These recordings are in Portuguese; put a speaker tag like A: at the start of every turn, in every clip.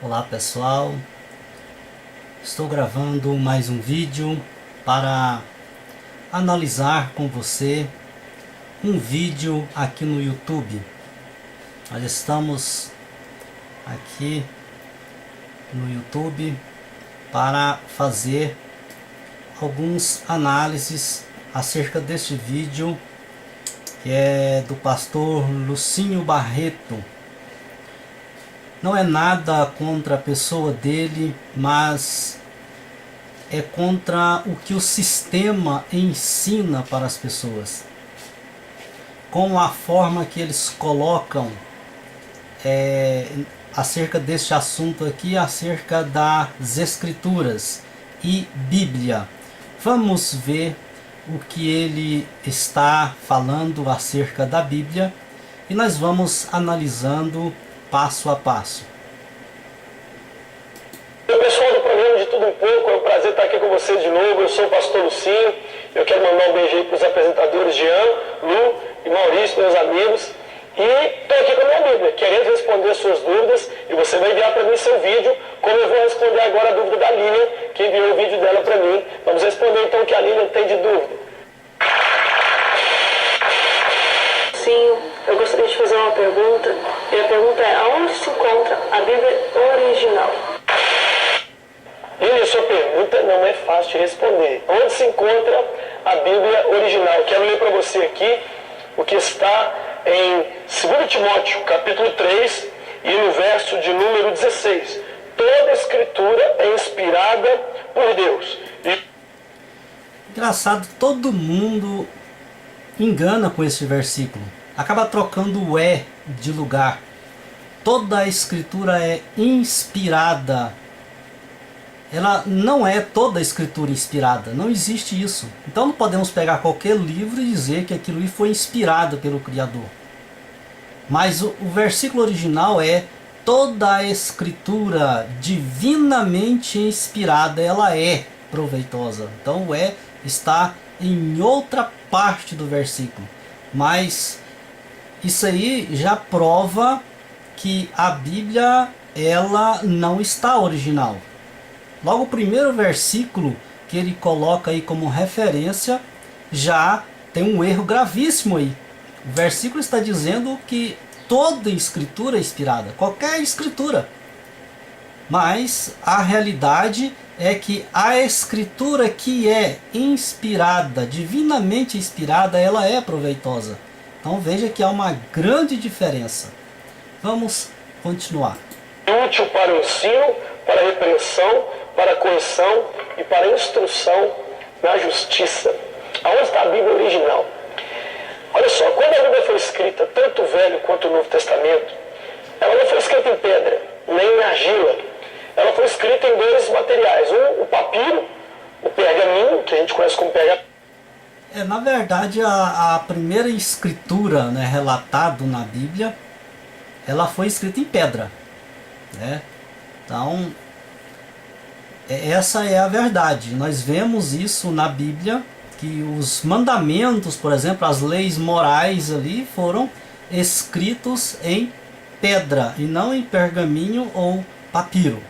A: Olá pessoal, estou gravando mais um vídeo para analisar com você um vídeo aqui no YouTube. Nós estamos aqui no YouTube para fazer algumas análises acerca deste vídeo, que é do pastor Lucinho Barreto. Não é nada contra a pessoa dele, mas é contra o que o sistema ensina para as pessoas. Com a forma que eles colocam acerca deste assunto aqui, acerca das Escrituras e Bíblia. Vamos ver o que ele está falando acerca da Bíblia e nós vamos analisando passo a passo.
B: Oi pessoal do programa De Tudo Um Pouco, é um prazer estar aqui com vocês de novo. Eu sou o pastor Lucinho. Eu quero mandar um beijo aí para os apresentadores Jean, Lu e Maurício, meus amigos. E estou aqui com a minha Bíblia, querendo responder as suas dúvidas. E você vai enviar para mim seu vídeo, como eu vou responder agora a dúvida da Lilian, que enviou o vídeo dela para mim. Vamos responder então o que a Lilian tem de dúvida.
C: Sim, eu gostaria de fazer uma pergunta. E a pergunta é: aonde se encontra a Bíblia original?
B: Lilian, sua pergunta não é fácil de responder. Onde se encontra a Bíblia original? Quero ler para você aqui o que está em 2 Timóteo, capítulo 3, e no verso de número 16. Toda a Escritura é inspirada por Deus.
A: Engraçado, todo mundo engana com esse versículo. Acaba trocando o "é" de lugar. Toda a Escritura é inspirada. Ela não é toda a Escritura inspirada. Não existe isso. Então não podemos pegar qualquer livro e dizer que aquilo ali foi inspirado pelo Criador. Mas o versículo original é: toda a Escritura divinamente inspirada, ela é proveitosa. Então o "é" está em outra parte do versículo. Mas isso aí já prova que a Bíblia ela não está original. Logo o primeiro versículo que ele coloca aí como referência já tem um erro gravíssimo aí. O versículo está dizendo que toda escritura é inspirada, qualquer escritura. Mas a realidade é que a escritura que é inspirada, divinamente inspirada, ela é proveitosa. Então veja que há uma grande diferença. Vamos continuar.
B: Útil para o ensino, para a repreensão, para a correção e para a instrução na justiça. Aonde está a Bíblia original? Olha só, quando a Bíblia foi escrita, tanto o Velho quanto o Novo Testamento, ela não foi escrita em pedra, nem em argila. Ela foi escrita em dois materiais. O papiro, o pergaminho, que a gente conhece como pergaminho.
A: Na verdade, a primeira escritura, né, relatado na Bíblia, ela foi escrita em pedra, né? Então, essa é a verdade. Nós vemos isso na Bíblia, que os mandamentos, por exemplo, as leis morais ali foram escritos em pedra e não em pergaminho ou papiro.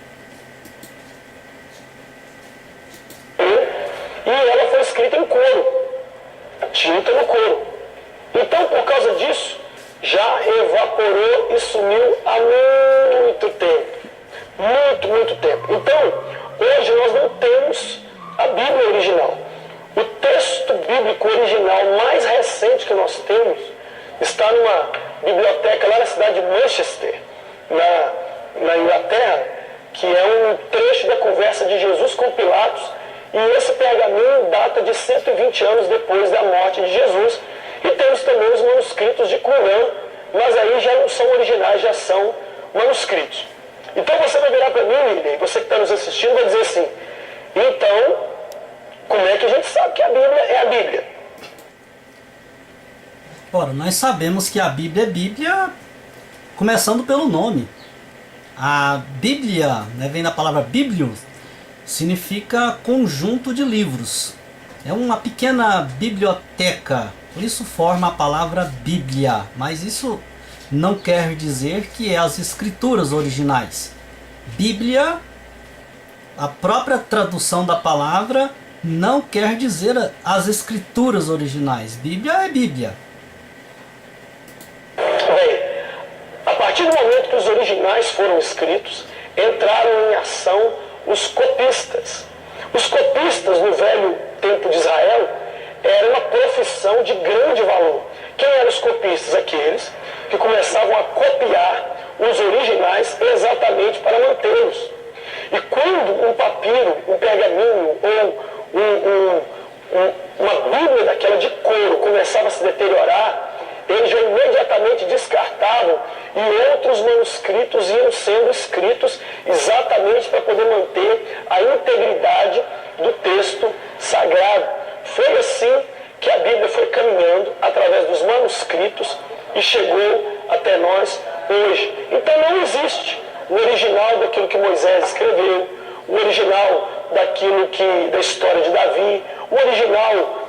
B: E ela foi escrita em couro, tinta no couro. Então, por causa disso, já evaporou e sumiu há muito tempo. Muito tempo. Então, hoje nós não temos a Bíblia original. O texto bíblico original mais recente que nós temos está numa biblioteca lá na cidade de Manchester, na Inglaterra, que é um trecho da conversa de Jesus com Pilatos, e esse pergaminho data de 120 anos depois da morte de Jesus. E temos também os manuscritos de Qumran, mas aí já não são originais, já são manuscritos. Então você vai virar para mim, Lilian, você que está nos assistindo, vai dizer assim: então, como é que a gente sabe que a Bíblia é a Bíblia?
A: Ora, nós sabemos que a Bíblia é Bíblia, começando pelo nome. A Bíblia, né, vem da palavra biblios, significa conjunto de livros. É uma pequena biblioteca, por isso forma a palavra Bíblia. Mas isso não quer dizer que é as escrituras originais. Bíblia, a própria tradução da palavra, não quer dizer as escrituras originais. Bíblia é Bíblia.
B: Bem, a partir do momento que os originais foram escritos, entraram em ação os copistas. Os copistas no velho tempo de Israel era uma profissão de grande valor. Quem eram os copistas? Aqueles que começavam a copiar os originais exatamente para mantê-los. E quando um papiro, um pergaminho ou uma bíblia daquela de couro começava a se deteriorar, eles já imediatamente descartavam e outros manuscritos iam sendo escritos exatamente para poder manter a integridade do texto sagrado. Foi assim que a Bíblia foi caminhando através dos manuscritos e chegou até nós hoje. Então não existe o original daquilo que Moisés escreveu, o original daquilo da história de Davi, o original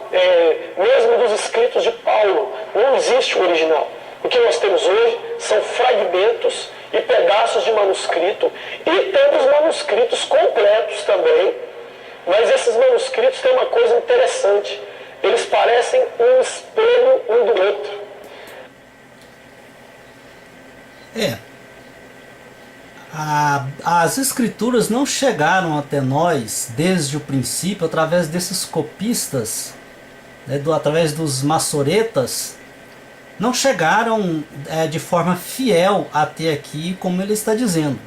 B: mesmo dos escritos de Paulo. Não existe o original. O que nós temos hoje são fragmentos e pedaços de manuscrito, e temos manuscritos completos também, mas esses manuscritos têm uma coisa interessante: eles parecem um espelho um do outro.
A: As escrituras não chegaram até nós desde o princípio através desses copistas, né, através dos maçoretas. Não chegaram de forma fiel até aqui, como ele está dizendo.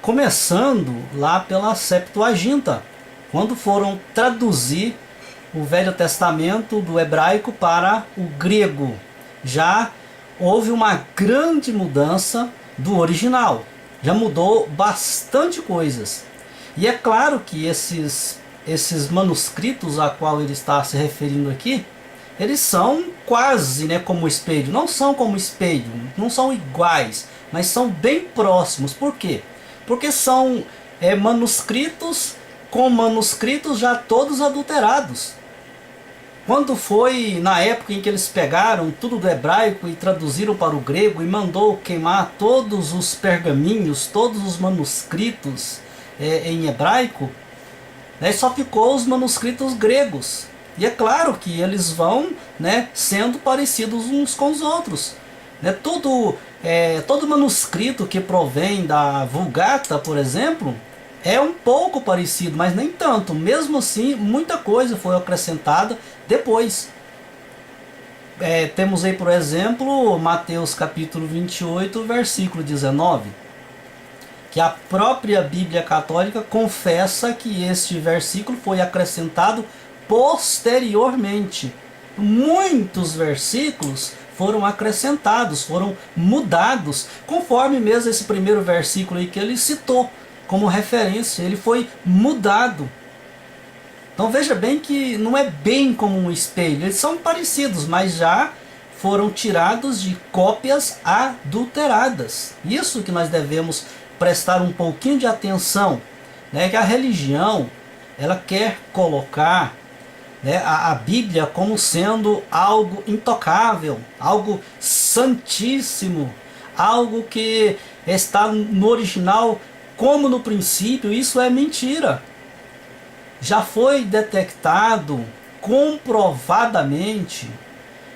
A: Começando lá pela Septuaginta, quando foram traduzir o Velho Testamento do hebraico para o grego. Já houve uma grande mudança do original. Já mudou bastante coisas. E é claro que esses manuscritos a qual ele está se referindo aqui, eles são quase, né, como espelho. Não são como espelho, não são iguais, mas são bem próximos. Por quê? Porque são manuscritos com manuscritos já todos adulterados. Quando foi na época em que eles pegaram tudo do hebraico e traduziram para o grego e mandou queimar todos os pergaminhos, todos os manuscritos em hebraico, né, só ficou os manuscritos gregos. E é claro que eles vão, né, sendo parecidos uns com os outros. Né, todo manuscrito que provém da Vulgata, por exemplo, é um pouco parecido, mas nem tanto. Mesmo assim, muita coisa foi acrescentada depois. Temos aí, por exemplo, Mateus capítulo 28, versículo 19, que a própria Bíblia Católica confessa que este versículo foi acrescentado posteriormente. Muitos versículos foram acrescentados, foram mudados, conforme mesmo esse primeiro versículo aí que ele citou como referência, ele foi mudado. Então veja bem que não é bem como um espelho, eles são parecidos, mas já foram tirados de cópias adulteradas. Isso que nós devemos prestar um pouquinho de atenção, né? Que a religião, ela quer colocar, né, a Bíblia como sendo algo intocável, algo santíssimo, algo que está no original como no princípio. Isso é mentira. Já foi detectado comprovadamente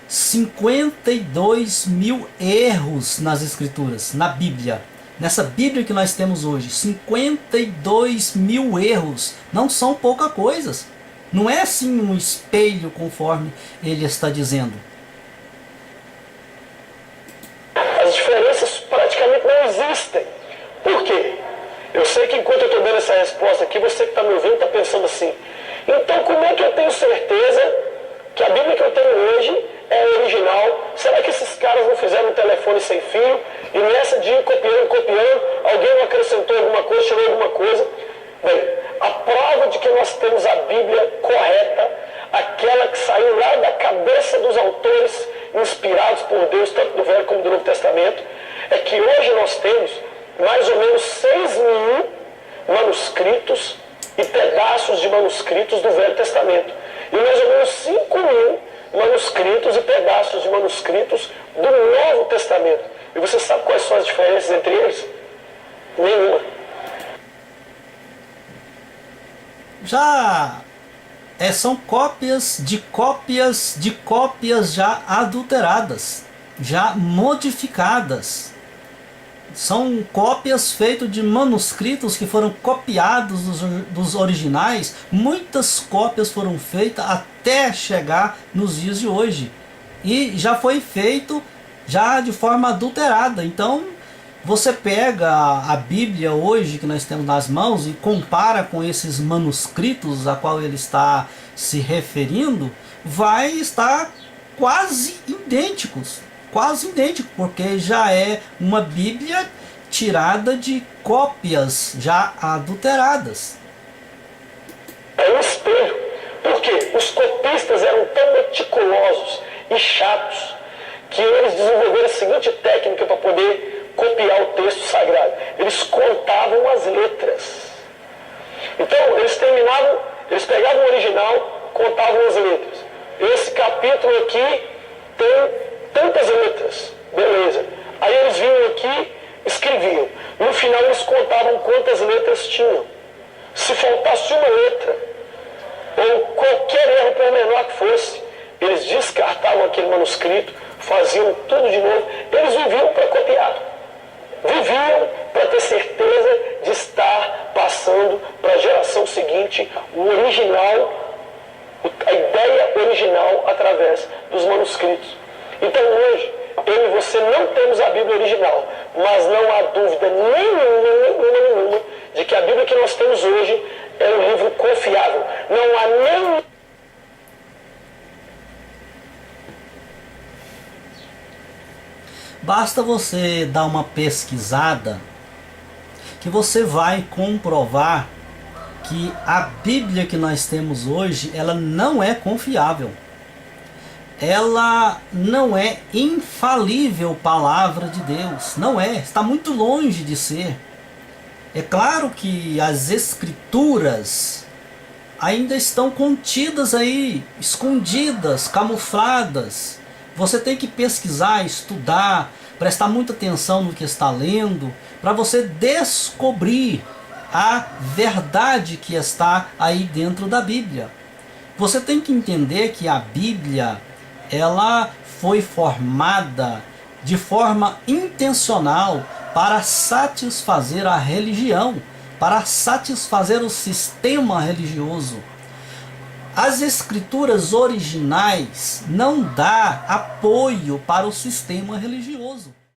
A: 52 mil erros nas escrituras, na Bíblia. Nessa Bíblia que nós temos hoje, 52 mil erros. Não são pouca coisa. Não é assim um espelho conforme ele está dizendo.
B: As diferenças praticamente não existem. Por quê? Eu sei que enquanto eu estou dando essa resposta aqui, você que está me ouvindo está pensando assim: então como é que eu tenho certeza que a Bíblia que eu tenho hoje é original? Será que esses caras não fizeram um telefone sem fio e nessa de ir copiando, alguém não acrescentou alguma coisa, tirou alguma coisa? Bem, a prova de que nós temos a Bíblia correta, aquela que saiu lá da cabeça dos autores inspirados por Deus, tanto do Velho como do Novo Testamento, é que hoje nós temos mais ou menos 6.000 manuscritos e pedaços de manuscritos do Velho Testamento. E mais ou menos 5.000 manuscritos e pedaços de manuscritos do Novo Testamento. E você sabe quais são as diferenças entre eles? Nenhuma.
A: já são cópias de cópias de cópias já adulteradas, já modificadas. São cópias feitas de manuscritos que foram copiados dos originais. Muitas cópias foram feitas até chegar nos dias de hoje. E já foi feito já de forma adulterada. Então você pega a Bíblia hoje que nós temos nas mãos e compara com esses manuscritos a qual ele está se referindo, vai estar quase idênticos. Quase idêntico, porque já é uma Bíblia tirada de cópias já adulteradas.
B: É um espelho, porque os copistas eram tão meticulosos e chatos que eles desenvolveram a seguinte técnica para poder copiar o texto sagrado. Eles contavam as letras. Então eles pegavam o original, contavam as letras. Esse capítulo aqui tem tantas letras, beleza. Aí eles vinham aqui, escreviam. No final eles contavam quantas letras tinham. Se faltasse uma letra, ou qualquer erro por menor que fosse, eles descartavam aquele manuscrito, faziam tudo de novo. Eles viviam para copiar. Viviam para ter certeza de estar passando para a geração seguinte o original, a ideia original através dos manuscritos. Então hoje, eu e você não temos a Bíblia original, mas não há dúvida nenhuma de que a Bíblia que nós temos hoje é um livro confiável. Não há nem...
A: Basta você dar uma pesquisada que você vai comprovar que a Bíblia que nós temos hoje, ela não é confiável. Ela não é infalível palavra de Deus. Não é, está muito longe de ser. É claro que as escrituras ainda estão contidas aí, escondidas, camufladas. Você tem que pesquisar, estudar, prestar muita atenção no que está lendo, para você descobrir a verdade que está aí dentro da Bíblia. Você tem que entender que a Bíblia, ela foi formada de forma intencional para satisfazer a religião, para satisfazer o sistema religioso. As escrituras originais não dão apoio para o sistema religioso.